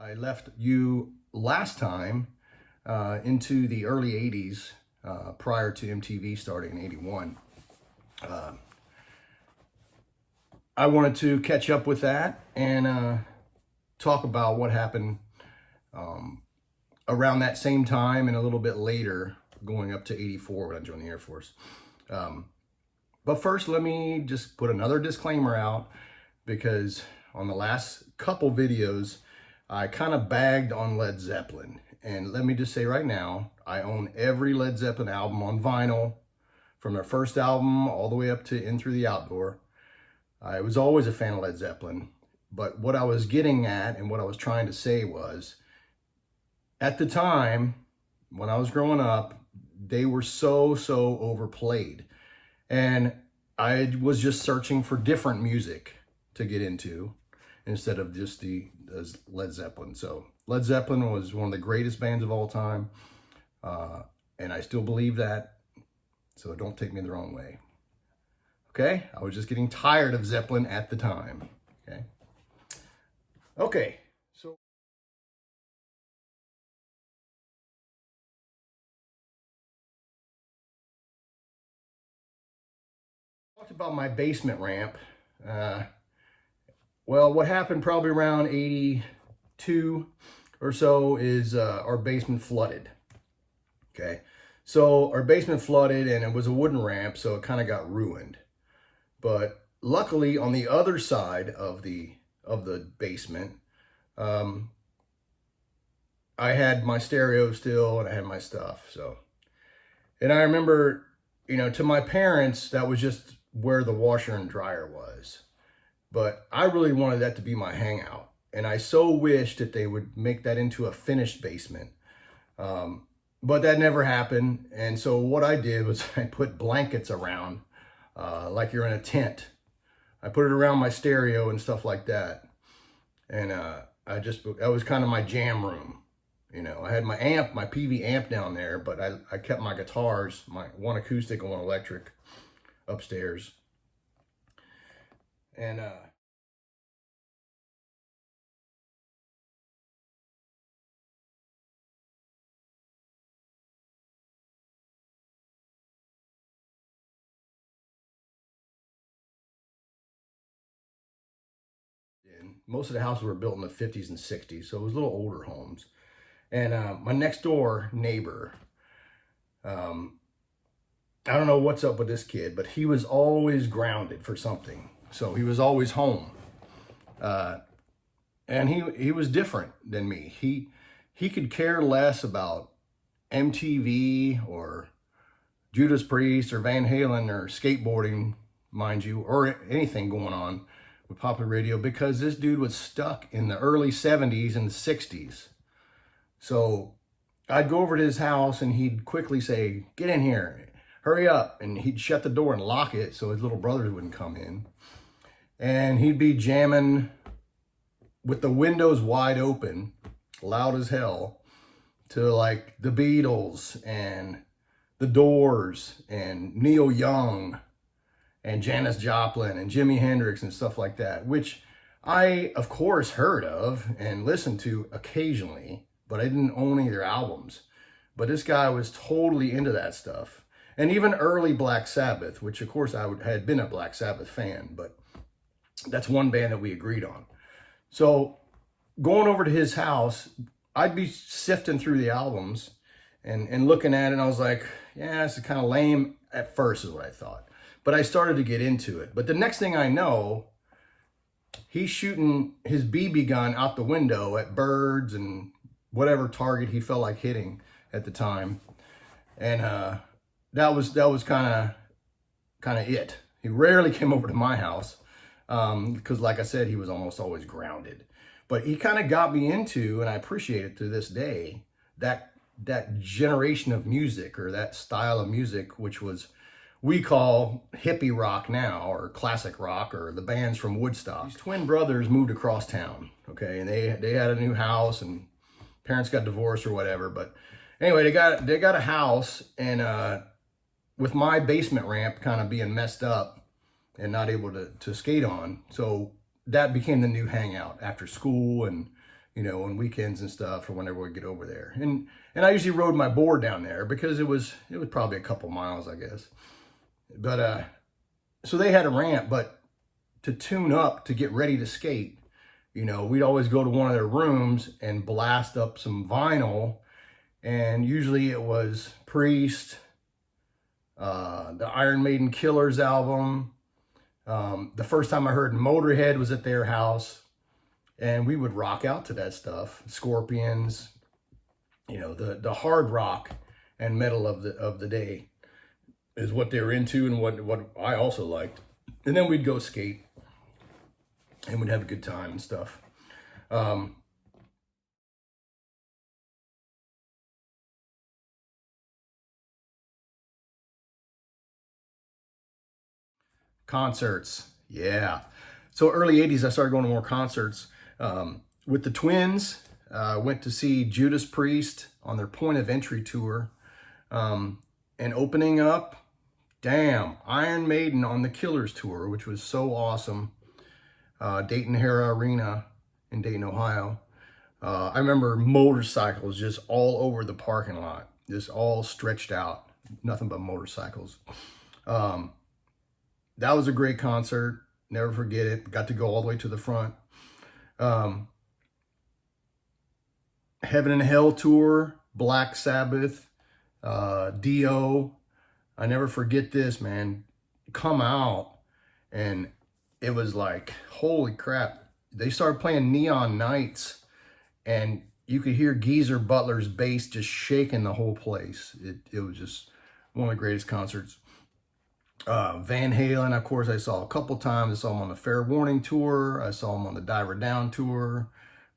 I left you last time into the early 80s, prior to MTV starting in 81. I wanted to catch up with that and talk about what happened around that same time and a little bit later, going up to 84 when I joined the Air Force. But first, let me just put another disclaimer out, because on the last couple videos, I kind of bagged on Led Zeppelin. And let me just say right now, I own every Led Zeppelin album on vinyl, from their first album all the way up to In Through the Outdoor. I was always a fan of Led Zeppelin, but what I was getting at and what I was trying to say was, at the time, when I was growing up, they were so overplayed. And I was just searching for different music to get into instead of just the Led Zeppelin. So Led Zeppelin was one of the greatest bands of all time. And I still believe that. So don't take me the wrong way. Okay? I was just getting tired of Zeppelin at the time. Okay. So I talked about my basement ramp. Well, what happened probably around 82 or so is our basement flooded. Okay. So our basement flooded and it was a wooden ramp, so it kind of got ruined. But luckily on the other side of the basement, I had my stereo still and I had my stuff. So, and I remember, to my parents, that was just where the washer and dryer was. But I really wanted that to be my hangout. And I so wished that they would make that into a finished basement. But that never happened. And so what I did was I put blankets around, like you're in a tent. I put it around my stereo and stuff like that. And that was kind of my jam room. I had my amp, my PV amp down there, but I kept my guitars, one acoustic and one electric, upstairs. And most of the houses were built in the 50s and 60s, so it was little older homes. And my next door neighbor, I don't know what's up with this kid, but he was always grounded for something. So he was always home. And he was different than me. He could care less about MTV or Judas Priest or Van Halen or skateboarding, mind you, or anything going on with popular radio, because this dude was stuck in the early 70s and 60s. So I'd go over to his house and he'd quickly say, "Get in here, hurry up." And he'd shut the door and lock it so his little brothers wouldn't come in. And he'd be jamming with the windows wide open, loud as hell, to like the Beatles and the Doors and Neil Young and Janis Joplin and Jimi Hendrix and stuff like that, which I, of course, heard of and listened to occasionally, but I didn't own any of their albums. But this guy was totally into that stuff. And even early Black Sabbath, which of course I had been a Black Sabbath fan, but that's one band that we agreed on. So going over to his house, I'd be sifting through the albums and looking at it, and I was like, yeah, this is kind of lame at first, is what I thought. But I started to get into it. But the next thing I know, he's shooting his BB gun out the window at birds and whatever target he felt like hitting at the time. And that was kind of it. He rarely came over to my house because, like I said, he was almost always grounded. But he kind of got me into, and I appreciate it to this day, that generation of music, or that style of music, which was, we call hippie rock now, or classic rock, or the bands from Woodstock. These twin brothers moved across town, okay, and they had a new house, and parents got divorced or whatever. But anyway, they got a house, and with my basement ramp kind of being messed up and not able to skate on, so that became the new hangout after school and you know, on weekends and stuff, or whenever we get over there. And I usually rode my board down there because it was probably a couple miles, I guess. But so they had a ramp, but to tune up to get ready to skate, you know, we'd always go to one of their rooms and blast up some vinyl, and usually it was Priest, the Iron Maiden Killers album. The first time I heard Motorhead was at their house, and we would rock out to that stuff. Scorpions, you know, the hard rock and metal of the day is what they were into, and what I also liked. And then we'd go skate, and we'd have a good time and stuff. Concerts, yeah. So early 80s, I started going to more concerts. With the Twins, went to see Judas Priest on their Point of Entry tour. And opening up, Iron Maiden on the Killers tour, which was so awesome. Dayton Hara Arena in Dayton, Ohio. I remember motorcycles just all over the parking lot, just all stretched out, nothing but motorcycles. That was a great concert. Never forget it. Got to go all the way to the front. Heaven and Hell tour, Black Sabbath, Dio. I never forget this, man. Come out, and it was like, holy crap. They started playing Neon Nights, and you could hear Geezer Butler's bass just shaking the whole place. It was just one of the greatest concerts. Van Halen, of course, I saw a couple times. I saw him on the Fair Warning tour. I saw him on the Diver Down tour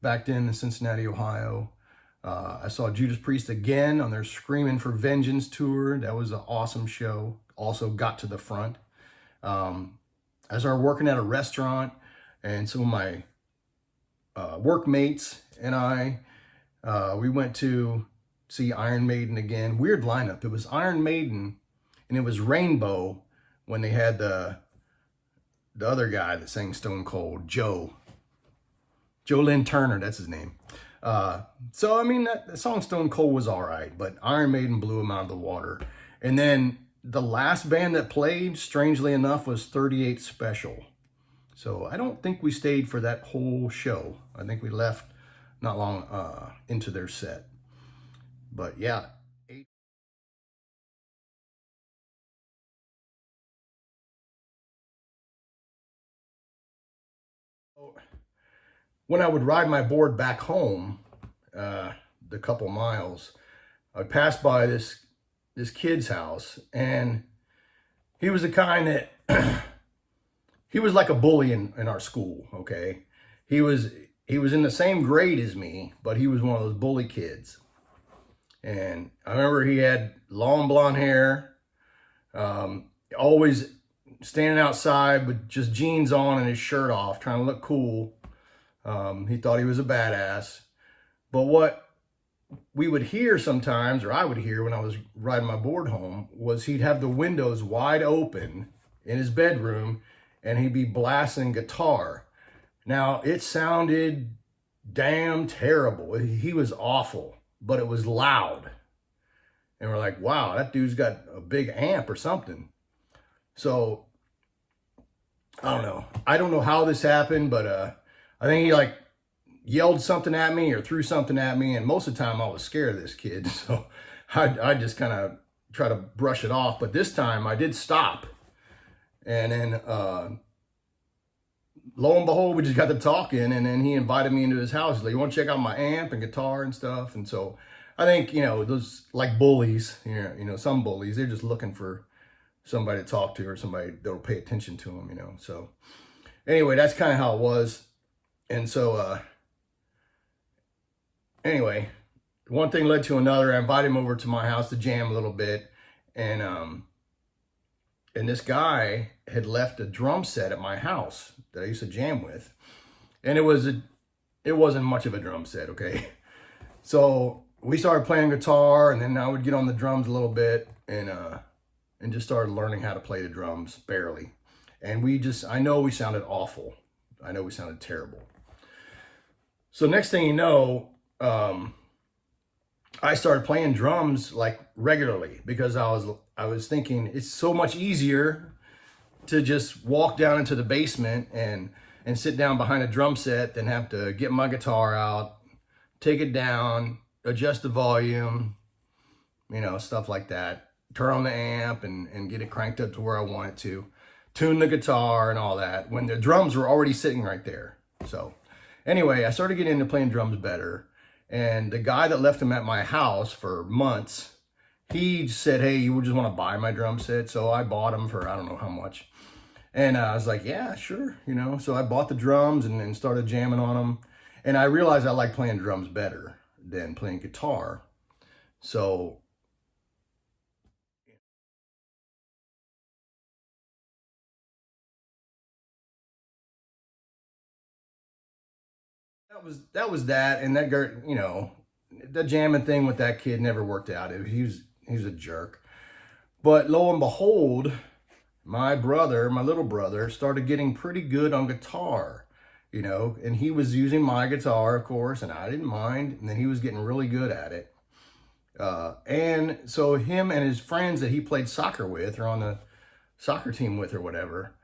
back then in Cincinnati, Ohio. I saw Judas Priest again on their Screaming for Vengeance tour. That was an awesome show. Also got to the front. I started working at a restaurant, and some of my workmates and I, we went to see Iron Maiden again. Weird lineup. It was Iron Maiden, and it was Rainbow when they had the other guy that sang Stone Cold, Joe Lynn Turner, that's his name. So I mean, that song Stone Cold was all right, but Iron Maiden blew him out of the water. And then the last band that played, strangely enough, was 38 Special. So I don't think we stayed for that whole show. I think we left not long into their set. But yeah. When I would ride my board back home, the couple miles, I'd pass by this kid's house, and he was the kind that he was like a bully in our school. Okay, he was in the same grade as me, but he was one of those bully kids. And I remember he had long blonde hair, always standing outside with just jeans on and his shirt off, trying to look cool. He thought he was a badass. But what we would hear sometimes, or I would hear when I was riding my board home, was he'd have the windows wide open in his bedroom, and he'd be blasting guitar. Now, it sounded damn terrible. He was awful, but it was loud. And we're like, wow, that dude's got a big amp or something. So, I don't know. I don't know how this happened, but I think he like yelled something at me or threw something at me, and most of the time I was scared of this kid, so I just kind of try to brush it off. But this time I did stop, and then lo and behold, we just got to talking, and then he invited me into his house. He's like, you want to check out my amp and guitar and stuff? And so I think, you know, those like bullies, you know, some bullies, they're just looking for somebody to talk to or somebody that'll pay attention to them, you know. So anyway, that's kind of how it was. And so anyway, one thing led to another. I invited him over to my house to jam a little bit, and this guy had left a drum set at my house that I used to jam with, and it wasn't much of a drum set, okay? So we started playing guitar, and then I would get on the drums a little bit, and just started learning how to play the drums barely. And I know we sounded awful. I know we sounded terrible. So next thing you know, I started playing drums like regularly because I was thinking it's so much easier to just walk down into the basement and sit down behind a drum set than have to get my guitar out, take it down, adjust the volume, you know, stuff like that. Turn on the amp and get it cranked up to where I want it to. Tune the guitar and all that when the drums were already sitting right there. So anyway, I started getting into playing drums better. And the guy that left them at my house for months, he said, hey, you just want to buy my drum set? So I bought them for I don't know how much. And I was like, yeah, sure, you know. So I bought the drums and started jamming on them. And I realized I like playing drums better than playing guitar. So that was that. And that, you know, the jamming thing with that kid never worked out. He was a jerk. But lo and behold, my brother, my little brother, started getting pretty good on guitar, you know, and he was using my guitar, of course, and I didn't mind. And then he was getting really good at it. And so him and his friends that he played soccer with, or on the soccer team with or whatever,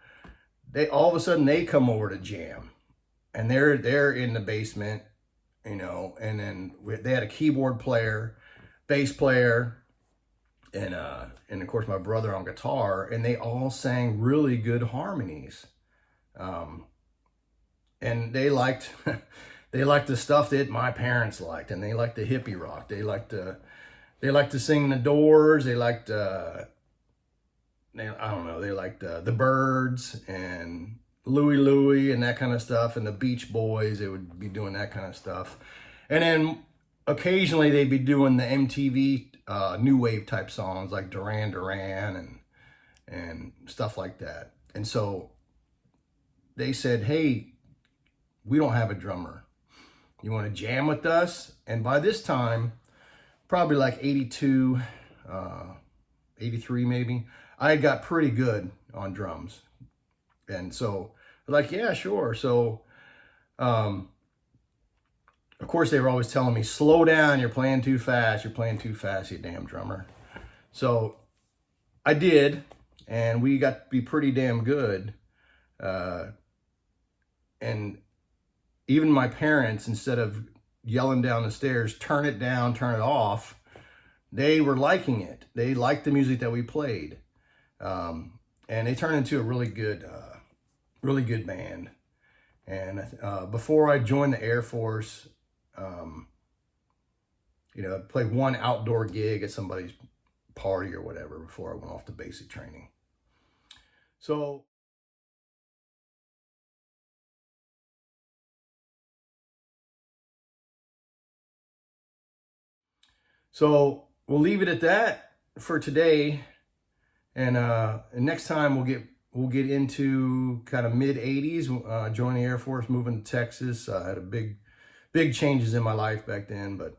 they all of a sudden they come over to jam. And they're in the basement, you know, and then they had a keyboard player, bass player, and of course my brother on guitar, and they all sang really good harmonies. And they liked they liked the stuff that my parents liked, and they liked the hippie rock. They liked to sing the Doors. They liked I don't know, they liked the Byrds and Louie Louie and that kind of stuff, and the Beach Boys. They would be doing that kind of stuff, and then occasionally they'd be doing the MTV new wave type songs like Duran Duran and stuff like that. And so they said, hey, we don't have a drummer. You want to jam with us? And by this time, probably like 82, 83 maybe, I had got pretty good on drums. And so like, yeah, sure. So of course, they were always telling me, slow down, you're playing too fast, you damn drummer. So I did, and we got to be pretty damn good. And even my parents, instead of yelling down the stairs, turn it down, turn it off, they were liking it. They liked the music that we played. And they turned into a really good band. And before I joined the Air Force, you know, I played one outdoor gig at somebody's party or whatever before I went off to basic training. So we'll leave it at that for today. And next time we'll get into kind of mid 80s, join the Air Force, moving to Texas. I had a big changes in my life back then, but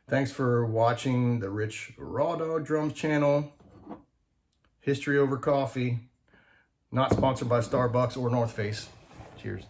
thanks for watching the Rich Raw Dog Drums channel. History over coffee. Not sponsored by Starbucks or North Face. Cheers.